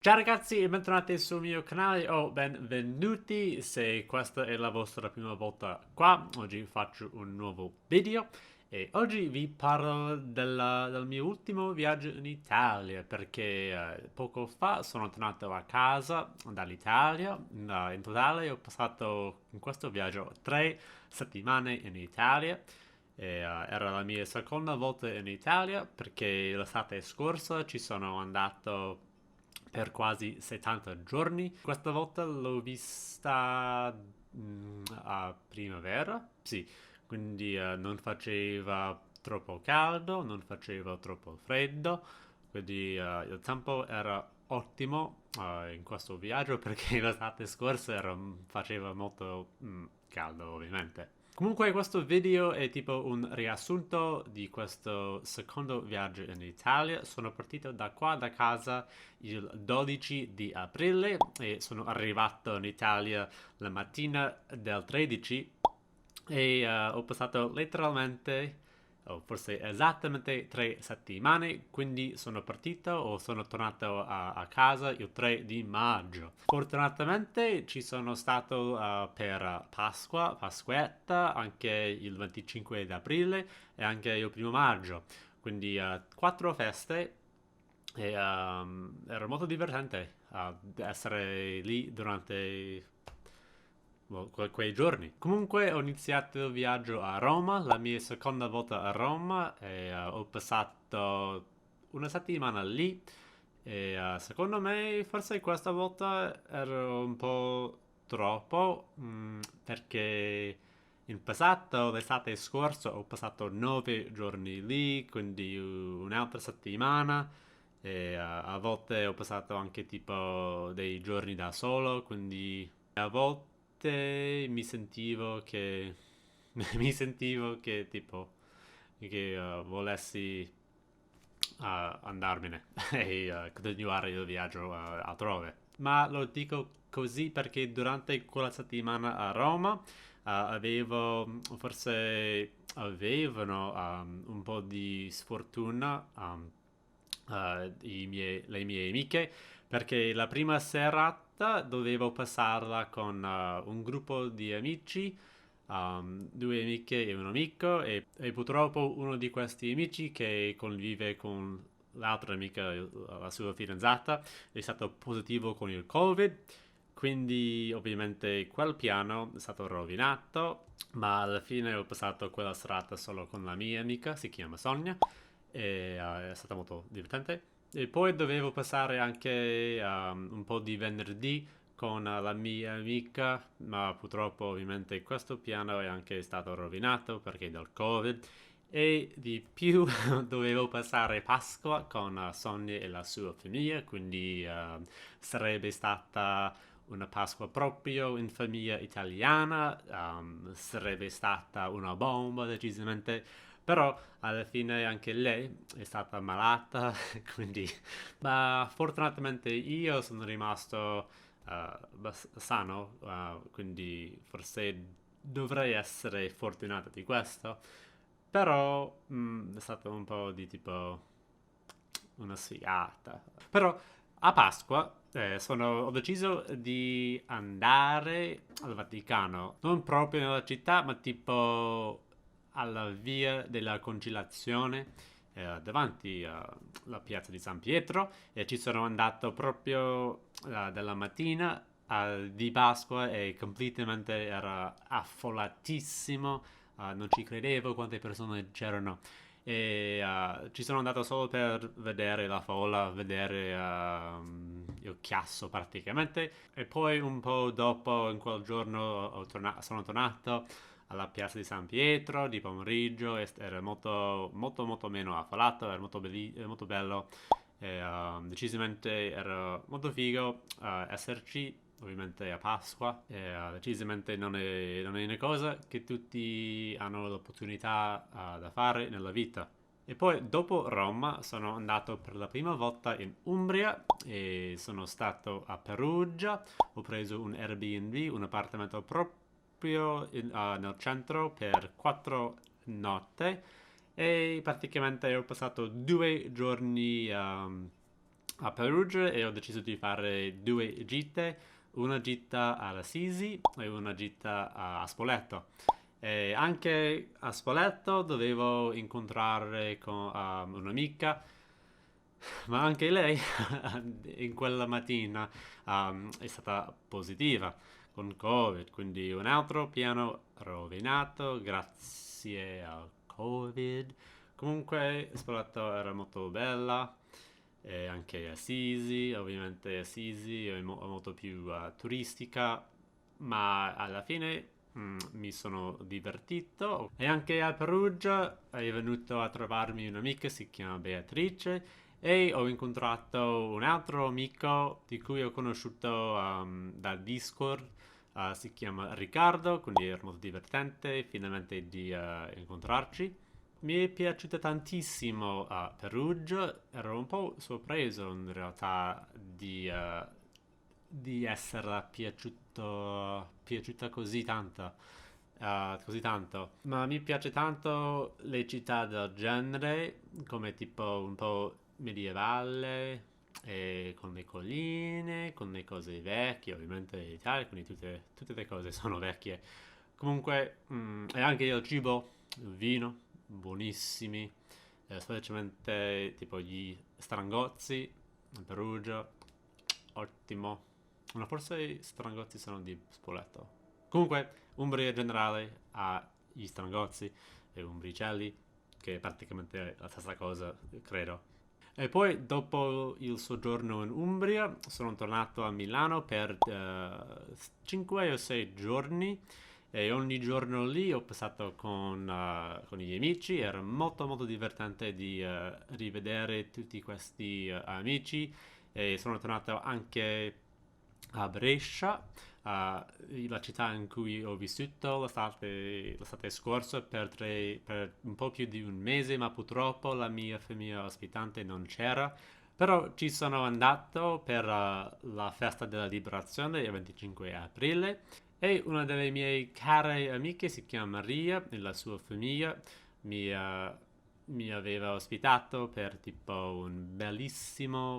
Ciao ragazzi e bentornati sul mio canale o benvenuti se questa è la vostra prima volta qua. Oggi faccio un nuovo video e oggi vi parlo del mio ultimo viaggio in Italia perché poco fa sono tornato a casa dall'Italia. In totale ho passato in questo viaggio 3 settimane in Italia. Era la mia seconda volta in Italia perché l'estate scorsa ci sono andato per quasi 70 giorni. Questa volta l'ho vista a primavera, sì, quindi non faceva troppo caldo, non faceva troppo freddo, quindi il tempo era ottimo in questo viaggio perché l'estate scorsa faceva molto caldo ovviamente. Comunque questo video è tipo un riassunto di questo secondo viaggio in Italia. Sono partito da qua, da casa, il 12 di aprile e sono arrivato in Italia la mattina del 13 e ho passato letteralmente, o forse esattamente 3 settimane, quindi sono partito o sono tornato a casa il 3 di maggio. Fortunatamente ci sono stato per Pasqua, Pasquetta, anche il 25 di aprile e anche il 1 maggio, quindi 4 feste e era molto divertente essere lì durante quei giorni. Comunque ho iniziato il viaggio a Roma, la mia seconda volta a Roma e ho passato una settimana lì e secondo me forse questa volta ero un po' troppo perché in passato, l'estate scorsa, ho passato 9 giorni lì, quindi un'altra settimana. E a volte ho passato anche tipo dei giorni da solo, quindi a volte mi sentivo che mi sentivo che tipo che volessi andarmene e continuare il viaggio altrove. Ma lo dico così perché durante quella settimana a Roma forse avevano un po' di sfortuna le mie amiche perché la prima serata dovevo passarla con un gruppo di amici, 2 amiche e un amico e purtroppo uno di questi amici che convive con l'altra amica, la sua fidanzata, è stato positivo con il Covid, quindi ovviamente quel piano è stato rovinato, ma alla fine ho passato quella serata solo con la mia amica, si chiama Sonia, e è stata molto divertente. E poi dovevo passare anche un po' di venerdì con la mia amica, ma purtroppo ovviamente questo piano è anche stato rovinato perché del Covid. E di più dovevo passare Pasqua con Sonia e la sua famiglia, quindi sarebbe stata una Pasqua proprio in famiglia italiana, sarebbe stata una bomba decisamente, però alla fine anche lei è stata malata, quindi ma fortunatamente io sono rimasto sano, quindi forse dovrei essere fortunato di questo, però è stato un po' di tipo una sfigata. Però a Pasqua ho deciso di andare al Vaticano, non proprio nella città, ma tipo alla via della Conciliazione, davanti alla piazza di San Pietro, e ci sono andato proprio dalla mattina di Pasqua e completamente era affollatissimo, non ci credevo quante persone c'erano e ci sono andato solo per vedere la folla, vedere il chiasso praticamente e poi un po' dopo in quel giorno sono tornato alla piazza di San Pietro di pomeriggio e era molto molto molto meno affollato, era molto bello e decisamente era molto figo esserci ovviamente a Pasqua e decisamente non è una cosa che tutti hanno l'opportunità da fare nella vita. E poi dopo Roma sono andato per la prima volta in Umbria e sono stato a Perugia, ho preso un Airbnb, un appartamento proprio nel centro per 4 notti e praticamente ho passato 2 giorni a Perugia e ho deciso di fare 2 gite, una gita all'Assisi e una gita a Spoleto. E anche a Spoleto dovevo incontrare con un'amica, ma anche lei in quella mattina è stata positiva con Covid, quindi un altro piano rovinato grazie al Covid. Comunque Spoleto era molto bella, e anche Assisi, ovviamente Assisi è molto più turistica, ma alla fine mi sono divertito. E anche a Perugia è venuto a trovarmi un'amica, si chiama Beatrice, e ho incontrato un altro amico di cui ho conosciuto da Discord, si chiama Riccardo, quindi era molto divertente finalmente di incontrarci. Mi è piaciuta tantissimo a Perugia, ero un po' sorpreso in realtà di esserla piaciuta così tanto. Ma mi piace tanto le città del genere, come tipo un po' medievale, e con le colline, con le cose vecchie, ovviamente l'Italia, quindi tutte le cose sono vecchie. Comunque, e anche il cibo, il vino, buonissimi, specialmente tipo gli strangozzi a Perugia, ottimo. Ma forse i strangozzi sono di Spoleto. Comunque, Umbria in generale ha gli strangozzi e umbricelli, che è praticamente la stessa cosa, credo. E poi, dopo il soggiorno in Umbria, sono tornato a Milano per 5 o 6 giorni e ogni giorno lì ho passato con gli amici. Era molto molto divertente di rivedere tutti questi amici e sono tornato anche a Brescia, la città in cui ho vissuto l'estate scorsa per un po' più di un mese, ma purtroppo la mia famiglia ospitante non c'era. Però ci sono andato per la festa della liberazione il 25 aprile e una delle mie care amiche si chiama Maria e la sua famiglia mi, eh, mi aveva ospitato per tipo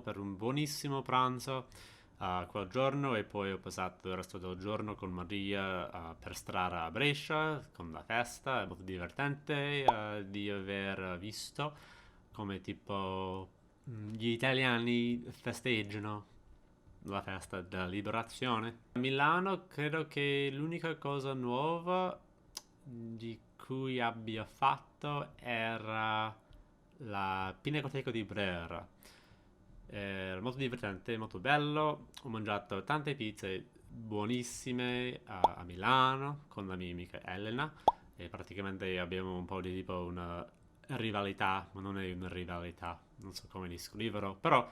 per un buonissimo pranzo quel giorno e poi ho passato il resto del giorno con Maria per strada a Brescia con la festa. È molto divertente di aver visto come tipo gli italiani festeggiano la festa della liberazione. A Milano credo che l'unica cosa nuova di cui abbia fatto era la Pinacoteca di Brera. Era molto divertente, molto bello. Ho mangiato tante pizze buonissime a Milano con la mia amica Elena e praticamente abbiamo un po' di tipo una rivalità, ma non è una rivalità, non so come descriverlo, però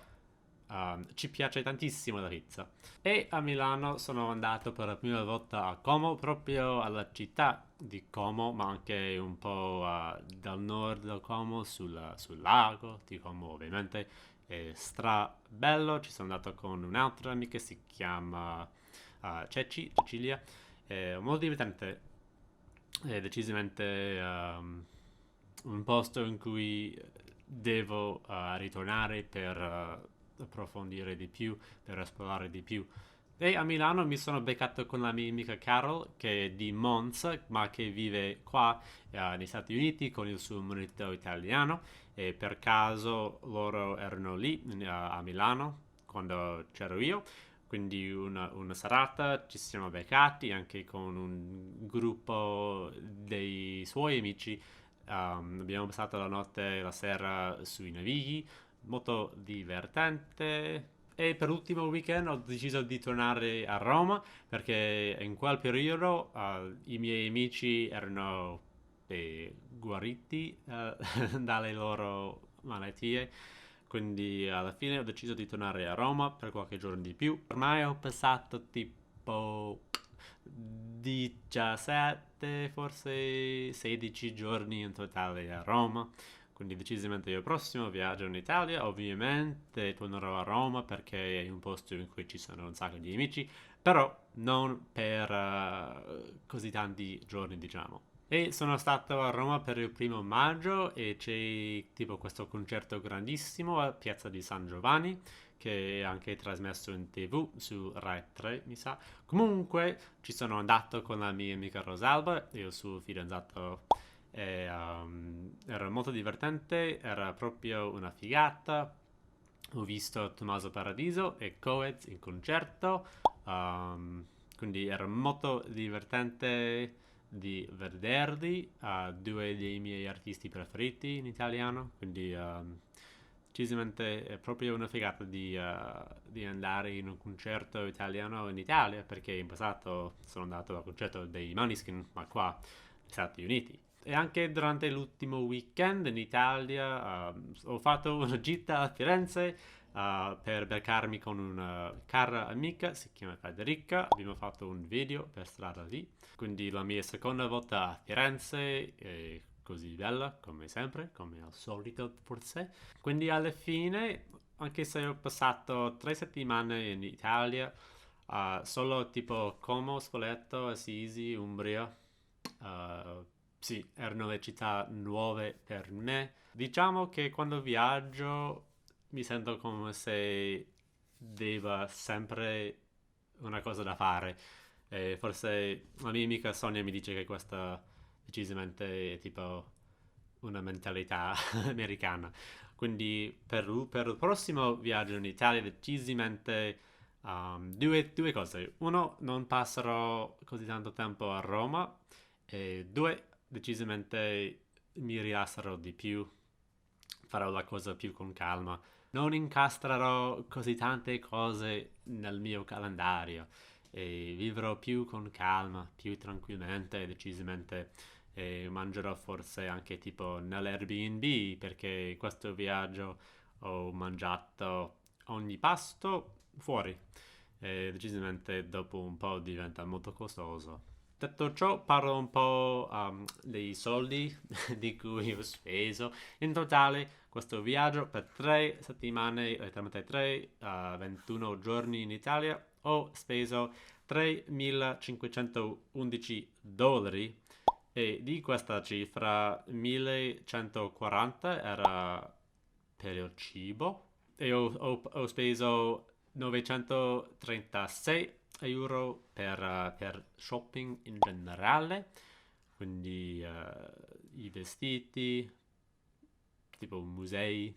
ci piace tantissimo la pizza. E a Milano sono andato per la prima volta a Como, proprio alla città di Como, ma anche un po' dal nord del Como, sul lago di Como ovviamente. È stra bello, ci sono andato con un'altra amica, si chiama Cecilia, è molto divertente, è decisamente un posto in cui devo ritornare per approfondire di più, per esplorare di più. E a Milano mi sono beccato con la mia amica Carol, che è di Monza, ma che vive qua negli Stati Uniti con il suo marito italiano. E per caso loro erano lì a Milano quando c'ero io. Quindi una serata ci siamo beccati anche con un gruppo dei suoi amici. Abbiamo passato la notte e la sera sui Navigli, molto divertente. E per l'ultimo weekend ho deciso di tornare a Roma perché in quel periodo i miei amici erano guariti dalle loro malattie. Quindi alla fine ho deciso di tornare a Roma per qualche giorno di più. Ormai ho passato tipo 17, forse 16 giorni in totale a Roma. Quindi decisamente il prossimo viaggio in Italia, ovviamente tornerò a Roma perché è un posto in cui ci sono un sacco di amici, però non per così tanti giorni, diciamo. E sono stato a Roma per il 1° maggio e c'è tipo questo concerto grandissimo a Piazza di San Giovanni che è anche trasmesso in TV su Rai 3, mi sa. Comunque ci sono andato con la mia amica Rosalba e il suo fidanzato e era molto divertente, era proprio una figata. Ho visto Tommaso Paradiso e Coez in concerto, um, quindi era molto divertente di vederli, due dei miei artisti preferiti in italiano, quindi decisamente è proprio una figata di andare in un concerto italiano in Italia, perché in passato sono andato al concerto dei Måneskin, ma qua negli Stati Uniti. E anche durante l'ultimo weekend in Italia ho fatto una gita a Firenze per beccarmi con una cara amica, si chiama Federica. Abbiamo fatto un video per strada lì. Quindi la mia seconda volta a Firenze è così bella, come sempre, come al solito forse. Quindi alla fine, anche se ho passato 3 settimane in Italia, solo tipo Como, Spoleto, Assisi, Umbria, sì, erano le città nuove per me. Diciamo che quando viaggio mi sento come se deva sempre una cosa da fare. E forse la mia amica Sonia mi dice che questa decisamente è tipo una mentalità americana. Quindi per il prossimo viaggio in Italia decisamente due cose. Uno, non passerò così tanto tempo a Roma. E due, decisamente mi rilasserò di più, farò la cosa più con calma. Non incastrerò così tante cose nel mio calendario e vivrò più con calma, più tranquillamente, decisamente. E mangerò forse anche tipo nell'Airbnb perché questo viaggio ho mangiato ogni pasto fuori e decisamente dopo un po' diventa molto costoso. Detto ciò, parlo un po' dei soldi di cui ho speso. In totale, questo viaggio per 3 settimane, letteralmente 21 giorni in Italia, ho speso 3.511 dollari e di questa cifra 1.140 era per il cibo e ho speso 936 euro per shopping in generale, quindi i vestiti, tipo musei,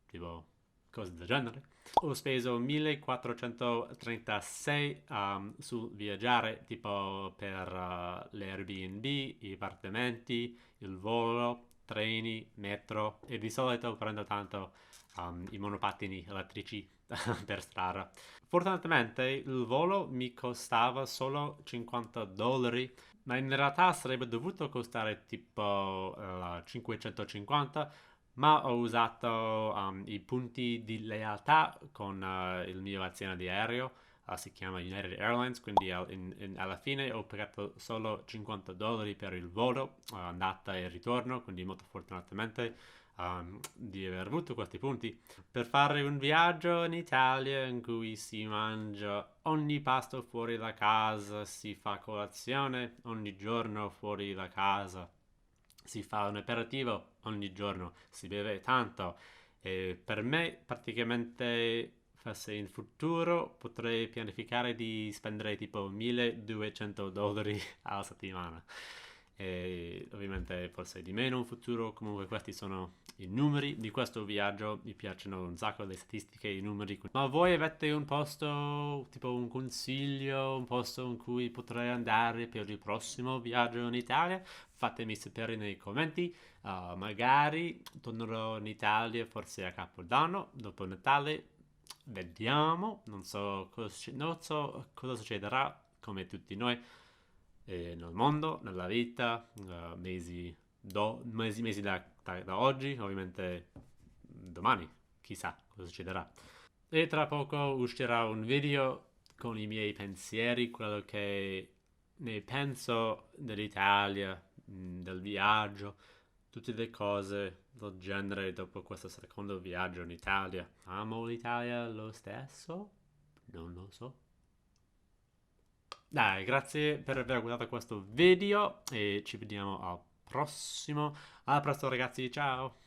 tipo cose del genere. Ho speso 1436 sul viaggiare, tipo per l'Airbnb, gli appartamenti, il volo, treni, metro e di solito prendo tanto i monopattini elettrici per strada. Fortunatamente il volo mi costava solo 50 dollari, ma in realtà sarebbe dovuto costare tipo 550, ma ho usato i punti di lealtà con il mio azienda di aereo, si chiama United Airlines, quindi alla fine ho pagato solo 50 dollari per il volo, andata e ritorno, quindi molto fortunatamente di aver avuto questi punti per fare un viaggio in Italia in cui si mangia ogni pasto fuori da casa, si fa colazione ogni giorno fuori da casa, si fa un aperitivo ogni giorno, si beve tanto. E per me, praticamente, forse in futuro potrei pianificare di spendere tipo 1200 dollari alla settimana. E ovviamente forse di meno in futuro, comunque questi sono i numeri di questo viaggio, mi piacciono un sacco le statistiche, i numeri. Ma voi avete un posto, tipo un consiglio, un posto in cui potrei andare per il prossimo viaggio in Italia? Fatemi sapere nei commenti. Magari tornerò in Italia forse a Capodanno, dopo Natale. Vediamo, non so cosa succederà come tutti noi nel mondo, nella vita, mesi da oggi, ovviamente domani, chissà cosa succederà. E tra poco uscirà un video con i miei pensieri, quello che ne penso dell'Italia, del viaggio, tutte le cose del genere dopo questo secondo viaggio in Italia. Amo l'Italia lo stesso? Non lo so. Dai, grazie per aver guardato questo video e ci vediamo al prossimo. Alla prossima ragazzi, ciao!